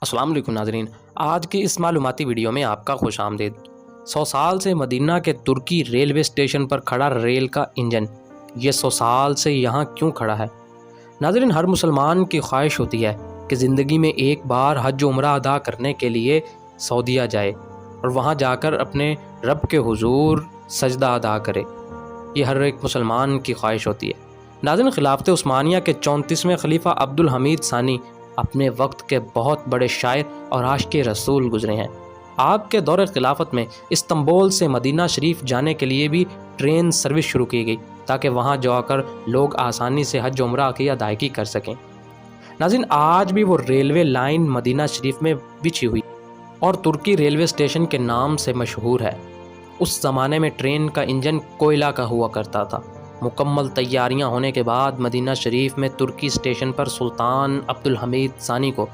السلام علیکم ناظرین، آج کی اس معلوماتی ویڈیو میں آپ کا خوش آمدید۔ 100 سال سے مدینہ کے ترکی ریلوے اسٹیشن پر کھڑا ریل کا انجن، یہ 100 سال سے یہاں کیوں کھڑا ہے؟ ناظرین، ہر مسلمان کی خواہش ہوتی ہے کہ زندگی میں ایک بار حج و عمرہ ادا کرنے کے لیے سعودیہ جائے اور وہاں جا کر اپنے رب کے حضور سجدہ ادا کرے۔ یہ ہر ایک مسلمان کی خواہش ہوتی ہے۔ ناظرین، خلافت عثمانیہ کے 34ویں خلیفہ عبدالحمید ثانی اپنے وقت کے بہت بڑے شاعر اور عاشق رسول گزرے ہیں۔ آپ کے دور خلافت میں استنبول سے مدینہ شریف جانے کے لیے بھی ٹرین سروس شروع کی گئی تاکہ وہاں جا کر لوگ آسانی سے حج و عمرہ کی ادائیگی کر سکیں۔ ناظرین، آج بھی وہ ریلوے لائن مدینہ شریف میں بچھی ہوئی اور ترکی ریلوے اسٹیشن کے نام سے مشہور ہے۔ اس زمانے میں ٹرین کا انجن کوئلہ کا ہوا کرتا تھا۔ مکمل تیاریاں ہونے کے بعد مدینہ شریف میں ترکی اسٹیشن پر سلطان عبدالحمید ثانی کو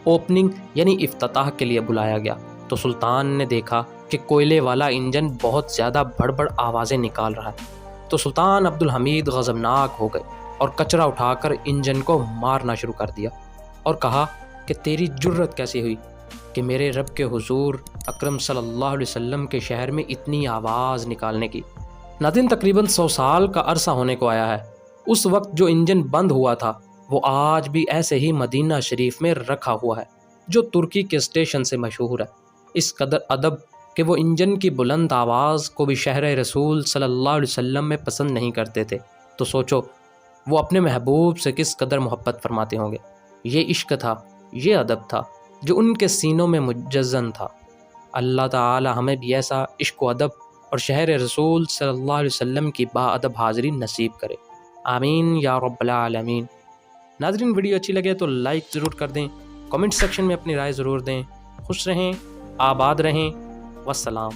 اوپننگ یعنی افتتاح کے لیے بلایا گیا تو سلطان نے دیکھا کہ کوئلے والا انجن بہت زیادہ بڑبڑ آوازیں نکال رہا ہے، تو سلطان عبدالحمید غضبناک ہو گئے اور کچرا اٹھا کر انجن کو مارنا شروع کر دیا اور کہا کہ تیری جرت کیسی ہوئی کہ میرے رب کے حضور اکرم صلی اللہ علیہ وسلم کے شہر میں اتنی آواز نکالنے کی۔ ناظرین، تقریباً 100 سال کا عرصہ ہونے کو آیا ہے۔ اس وقت جو انجن بند ہوا تھا وہ آج بھی ایسے ہی مدینہ شریف میں رکھا ہوا ہے، جو ترکی کے اسٹیشن سے مشہور ہے۔ اس قدر ادب کہ وہ انجن کی بلند آواز کو بھی شہر رسول صلی اللہ علیہ وسلم میں پسند نہیں کرتے تھے، تو سوچو وہ اپنے محبوب سے کس قدر محبت فرماتے ہوں گے۔ یہ عشق تھا، یہ ادب تھا جو ان کے سینوں میں مجزن تھا۔ اللہ تعالی ہمیں بھی ایسا عشق و ادب اور شہر رسول صلی اللہ علیہ وسلم کی با ادب حاضری نصیب کرے، آمین یا رب العالمین۔ ناظرین، ویڈیو اچھی لگے تو لائک ضرور کر دیں، کمنٹ سیکشن میں اپنی رائے ضرور دیں۔ خوش رہیں، آباد رہیں، والسلام۔